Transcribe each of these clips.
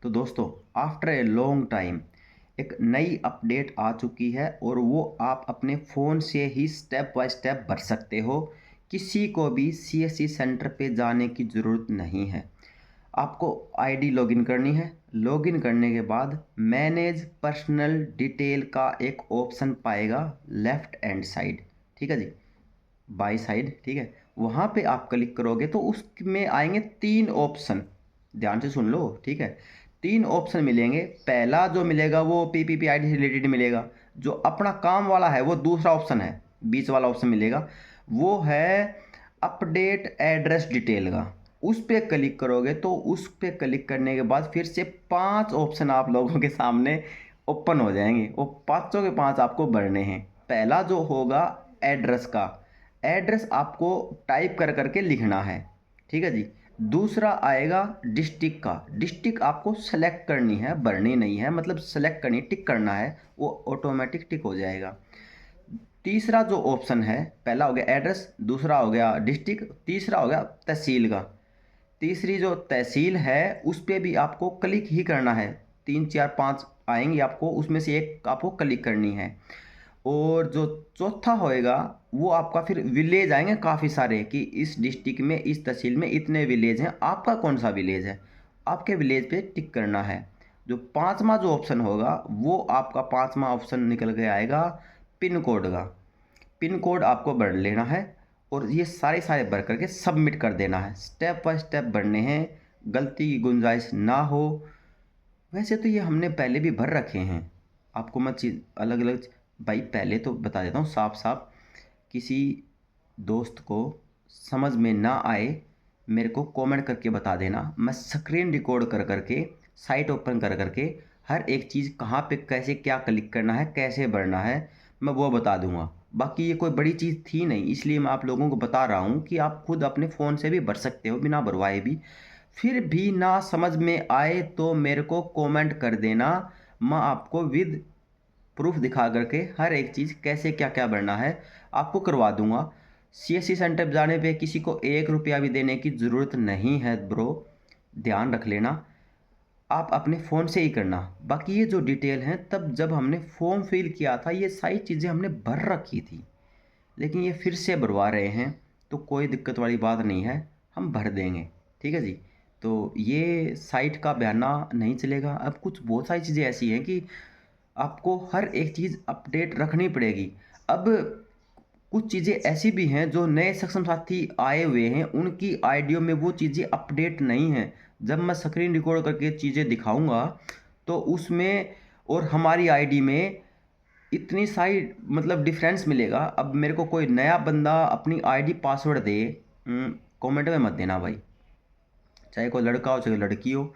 तो दोस्तों, after a long time एक नई अपडेट आ चुकी है और वो आप अपने फ़ोन से ही स्टेप बाय स्टेप भर सकते हो। किसी को भी सीएससी सेंटर पे जाने की ज़रूरत नहीं है। आपको आईडी लॉगिन करनी है। लॉगिन करने के बाद मैनेज पर्सनल डिटेल का एक ऑप्शन पाएगा लेफ़्ट हैंड साइड, ठीक है जी, बाई साइड, ठीक है। वहाँ पे आप क्लिक करोगे तो उसमें आएंगे 3 ऑप्शन। ध्यान से सुन लो, ठीक है। 3 ऑप्शन मिलेंगे। पहला जो मिलेगा वो पीपीपी आईडी से रिलेटेड मिलेगा। जो अपना काम वाला है वो दूसरा ऑप्शन है। बीच वाला ऑप्शन मिलेगा वो है अपडेट एड्रेस डिटेल का। उस पर क्लिक करोगे तो उस पर क्लिक करने के बाद फिर से 5 ऑप्शन आप लोगों के सामने ओपन हो जाएंगे। वो पाँचों के 5 आपको भरने हैं। पहला जो होगा एड्रेस का, एड्रेस आपको टाइप कर करके लिखना है, ठीक है जी। दूसरा आएगा डिस्ट्रिक्ट का, डिस्ट्रिक्ट आपको सेलेक्ट करनी है, भरनी नहीं है, मतलब सेलेक्ट करनी, टिक करना है, वो ऑटोमेटिक टिक हो जाएगा। तीसरा जो ऑप्शन है, पहला हो गया एड्रेस, दूसरा हो गया डिस्ट्रिक्ट, तीसरा हो गया तहसील का। तीसरी जो तहसील है उस पर भी आपको क्लिक ही करना है। 3 4 5 आएंगे आपको, उसमें से एक आपको क्लिक करनी है। और जो चौथा होएगा वो आपका फिर विलेज आएंगे काफ़ी सारे कि इस डिस्ट्रिक्ट में इस तहसील में इतने विलेज हैं, आपका कौन सा विलेज है, आपके विलेज पे टिक करना है। जो पांचवा जो ऑप्शन होगा वो आपका पांचवा ऑप्शन निकल के आएगा पिन कोड का। पिन कोड आपको भर लेना है और ये सारे सारे भर करके सबमिट कर देना है। स्टेप बाय स्टेप भरने हैं, गलती की गुंजाइश ना हो। वैसे तो ये हमने पहले भी भर रखे हैं, आपको मैं चीज़ अलग अलग भाई पहले तो बता देता हूँ साफ साफ। किसी दोस्त को समझ में ना आए मेरे को कमेंट करके बता देना, मैं स्क्रीन रिकॉर्ड कर करके साइट ओपन कर करके हर एक चीज़ कहाँ पे कैसे क्या क्लिक करना है कैसे भरना है मैं वो बता दूंगा। बाकी ये कोई बड़ी चीज़ थी नहीं, इसलिए मैं आप लोगों को बता रहा हूँ कि आप खुद अपने फ़ोन से भी भर सकते हो बिना भरवाए भी। फिर भी ना समझ में आए तो मेरे को कमेंट कर देना, मैं आपको विद प्रूफ दिखा करके हर एक चीज़ कैसे क्या क्या भरना है आपको करवा दूंगा। सीएससी सेंटर जाने पे किसी को 1 रुपया भी देने की ज़रूरत नहीं है ब्रो, ध्यान रख लेना। आप अपने फ़ोन से ही करना। बाकी ये जो डिटेल हैं तब जब हमने फॉर्म फिल किया था ये सारी चीज़ें हमने भर रखी थी, लेकिन ये फिर से भरवा रहे हैं तो कोई दिक्कत वाली बात नहीं है, हम भर देंगे, ठीक है जी। तो ये साइट का बयाना नहीं चलेगा। अब कुछ बहुत सारी चीज़ें ऐसी हैं कि आपको हर एक चीज़ अपडेट रखनी पड़ेगी। अब कुछ चीज़ें ऐसी भी हैं जो नए सक्षम साथी आए हुए हैं उनकी आईडियो में वो चीज़ें अपडेट नहीं हैं। जब मैं स्क्रीन रिकॉर्ड करके चीज़ें दिखाऊंगा तो उसमें और हमारी आईडी में इतनी सारी मतलब डिफरेंस मिलेगा। अब मेरे को कोई नया बंदा अपनी आईडी पासवर्ड दे, कमेंट में मत देना भाई, चाहे कोई लड़का हो चाहे लड़की हो,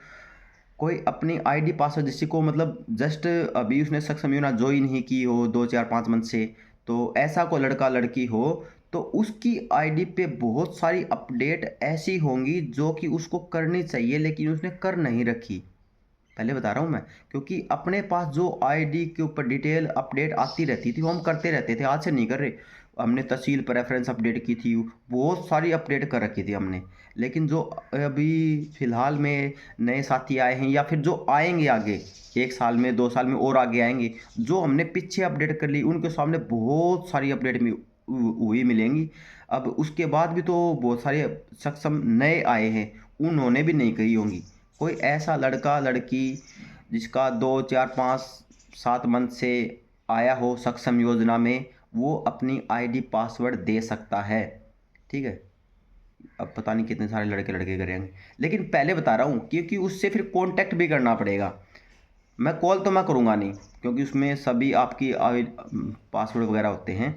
कोई अपनी आईडी पासवर्ड जिसको को मतलब जस्ट अभी उसने सक्षम योजना ज्वाइन ही की हो 2 4 5 मंथ से, तो ऐसा कोई लड़का लड़की हो तो उसकी आईडी पे बहुत सारी अपडेट ऐसी होंगी जो कि उसको करनी चाहिए लेकिन उसने कर नहीं रखी। पहले बता रहा हूँ मैं, क्योंकि अपने पास जो आईडी के ऊपर डिटेल अपडेट आती रहती थी वो हम करते रहते थे, आज से नहीं कर रहे। हमने तहसील प्रेफरेंस अपडेट की थी, बहुत सारी अपडेट कर रखी थी हमने। लेकिन जो अभी फ़िलहाल में नए साथी आए हैं या फिर जो आएंगे आगे 1 साल में 2 साल में और आगे आएंगे, जो हमने पीछे अपडेट कर ली उनके सामने बहुत सारी अपडेट हुई मिलेंगी। अब उसके बाद भी तो बहुत सारे सक्षम नए आए हैं, उन्होंने भी नहीं कही होंगी। कोई ऐसा लड़का लड़की जिसका 2 4 5 7 मंथ से आया हो सक्षम योजना में, वो अपनी आईडी पासवर्ड दे सकता है, ठीक है। अब पता नहीं कितने सारे लड़के लड़के करेंगे, लेकिन पहले बता रहा हूँ क्योंकि उससे फिर कांटेक्ट भी करना पड़ेगा। मैं कॉल तो मैं करूँगा नहीं क्योंकि उसमें सभी आपकी पासवर्ड वगैरह होते हैं,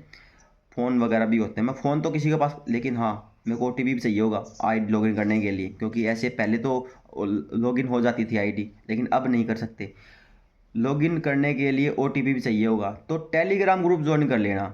फ़ोन वगैरह भी होते हैं। मैं फ़ोन तो किसी के पास, लेकिन हाँ मेरे को ओटीपी भी चाहिए होगा आईडी लॉगिन करने के लिए, क्योंकि ऐसे पहले तो लॉगिन हो जाती थी आईडी लेकिन अब नहीं कर सकते। लॉगिन करने के लिए ओटीपी भी चाहिए होगा। तो टेलीग्राम ग्रुप ज्वाइन कर लेना,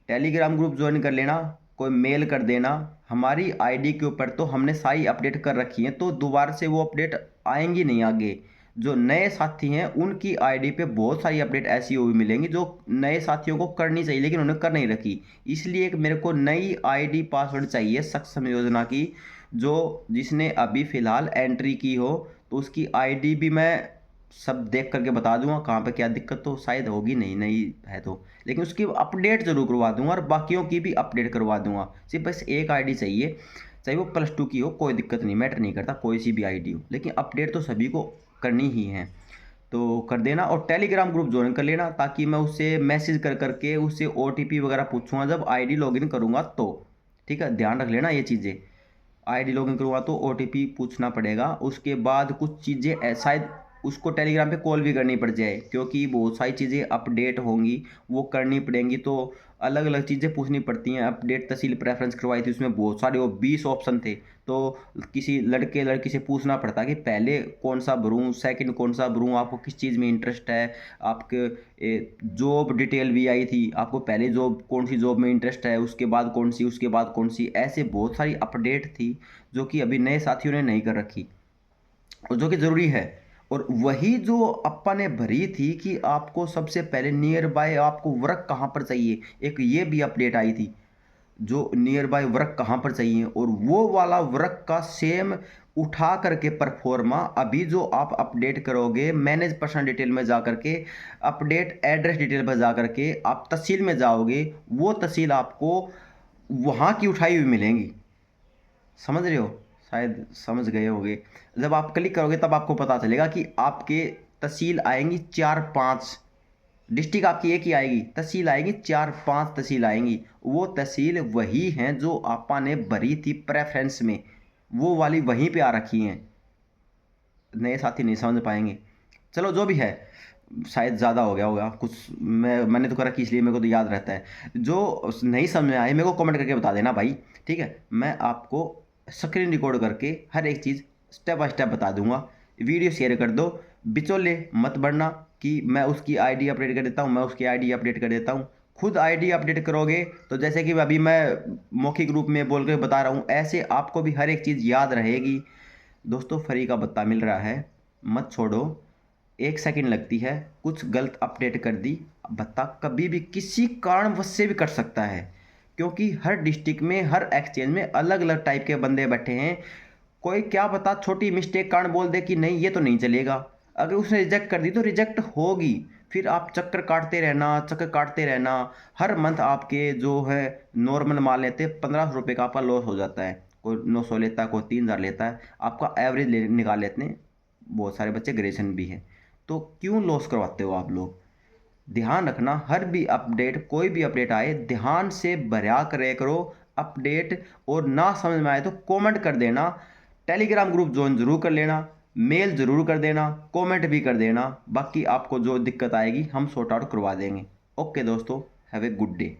टेलीग्राम ग्रुप ज्वाइन कर लेना, कोई मेल कर देना। हमारी आईडी के ऊपर तो हमने सारी अपडेट कर रखी है तो दोबारा से वो अपडेट आएंगी नहीं आगे। जो नए साथी हैं उनकी आईडी पे बहुत सारी अपडेट ऐसी हुई मिलेंगी जो नए साथियों को करनी चाहिए लेकिन उन्होंने कर नहीं रखी। इसलिए एक मेरे को नई आईडी पासवर्ड चाहिए सक्षम योजना की, जो जिसने अभी फ़िलहाल एंट्री की हो तो उसकी आईडी भी मैं सब देख करके बता दूंगा कहाँ पे क्या दिक्कत, तो शायद होगी नहीं है तो, लेकिन उसकी अपडेट जरूर करवा दूंगा और बाकियों की भी अपडेट करवा दूंगा। सिर्फ बस एक आईडी चाहिए, चाहे वो +2 की हो, कोई दिक्कत नहीं, मैटर नहीं करता, कोई सी भी आईडी हो, लेकिन अपडेट तो सभी को करनी ही है। तो कर देना और टेलीग्राम ग्रुप ज्वाइन कर लेना, ताकि मैं उससे मैसेज कर करके उससे ओटीपी वगैरह पूछूंगा जब आईडी लॉगिन करूंगा तो। ठीक है, ध्यान रख लेना ये चीज़ें। आईडी लॉगिन करूँगा तो ओटीपी पूछना पड़ेगा, उसके बाद कुछ चीज़ें शायद उसको टेलीग्राम पे कॉल भी करनी पड़ जाए, क्योंकि बहुत सारी चीज़ें अपडेट होंगी, वो करनी पड़ेंगी, तो अलग अलग चीज़ें पूछनी पड़ती हैं। अपडेट तहसील प्रेफरेंस करवाई थी, उसमें बहुत सारे वो 20 ऑप्शन थे, तो किसी लड़के लड़की से पूछना पड़ता कि पहले कौन सा भरूँ, सेकंड कौन सा भरूँ, आपको किस चीज़ में इंटरेस्ट है, आपके जॉब डिटेल भी आई थी, आपको पहले जॉब कौन सी जॉब में इंटरेस्ट है, उसके बाद कौन सी, उसके बाद कौन सी, ऐसे बहुत सारी अपडेट थी जो कि अभी नए साथियों ने नहीं कर रखी और जो कि ज़रूरी है। और वही जो अप्पा ने भरी थी कि आपको सबसे पहले नियर बाय आपको वर्क कहाँ पर चाहिए, एक ये भी अपडेट आई थी, जो नियर बाय वर्क कहाँ पर चाहिए, और वो वाला वर्क का सेम उठा करके परफॉर्मा अभी जो आप अपडेट करोगे मैनेज पर्सनल डिटेल में जा करके, अपडेट एड्रेस डिटेल पर जा करके आप तहसील में जाओगे, वो तहसील आपको वहाँ की उठाई हुई मिलेंगी। समझ रहे हो, शायद समझ गए होगे। जब आप क्लिक करोगे तब आपको पता चलेगा कि आपके तहसील आएंगी 4-5, डिस्ट्रिक्ट आपकी एक ही आएगी, तहसील आएगी 4-5 तहसील आएंगी। वो तहसील वही हैं जो आपा ने भरी थी प्रेफरेंस में, वो वाली वहीं पे आ रखी हैं। नए साथी नहीं समझ पाएंगे। चलो जो भी है, शायद ज़्यादा हो गया होगा कुछ, मैंने तो कर रखी इसलिए मेरे को तो याद रहता है। जो नहीं समझ में आए मेरे को कमेंट करके बता देना भाई, ठीक है। मैं आपको स्क्रीन रिकॉर्ड करके हर एक चीज़ स्टेप बाय स्टेप बता दूंगा। वीडियो शेयर कर दो, बिचौले मत बढ़ना कि मैं उसकी आईडी अपडेट कर देता हूँ, मैं उसकी आईडी अपडेट कर देता हूँ। खुद आईडी अपडेट करोगे तो जैसे कि अभी मैं मौखिक रूप में बोल कर बता रहा हूँ, ऐसे आपको भी हर एक चीज़ याद रहेगी। दोस्तों फ्री का बत्ता मिल रहा है, मत छोड़ो। 1 सेकंड लगती है, कुछ गलत अपडेट कर दी, बत्ता कभी भी किसी कारणवश से भी कट सकता है, क्योंकि हर डिस्ट्रिक्ट में हर एक्सचेंज में अलग अलग टाइप के बंदे बैठे हैं। कोई क्या पता छोटी मिस्टेक कारण बोल दे कि नहीं ये तो नहीं चलेगा, अगर उसने रिजेक्ट कर दी तो रिजेक्ट होगी, फिर आप चक्कर काटते रहना। हर मंथ आपके जो है नॉर्मल मान लेते 1500 रुपये का आपका लॉस हो जाता है, कोई 900 लेता है, कोई 3000 लेता है, आपका एवरेज निकाल लेते हैं। बहुत सारे बच्चे ग्रेजुएशन भी हैं, तो क्यों लॉस करवाते हो आप लोग। ध्यान रखना, हर भी अपडेट, कोई भी अपडेट आए ध्यान से भरा करे करो अपडेट, और ना समझ में आए तो कमेंट कर देना। टेलीग्राम ग्रुप ज्वाइन जरूर कर लेना, मेल जरूर कर देना, कमेंट भी कर देना। बाकी आपको जो दिक्कत आएगी हम सॉर्ट आउट करवा देंगे। ओके दोस्तों, हैव ए गुड डे।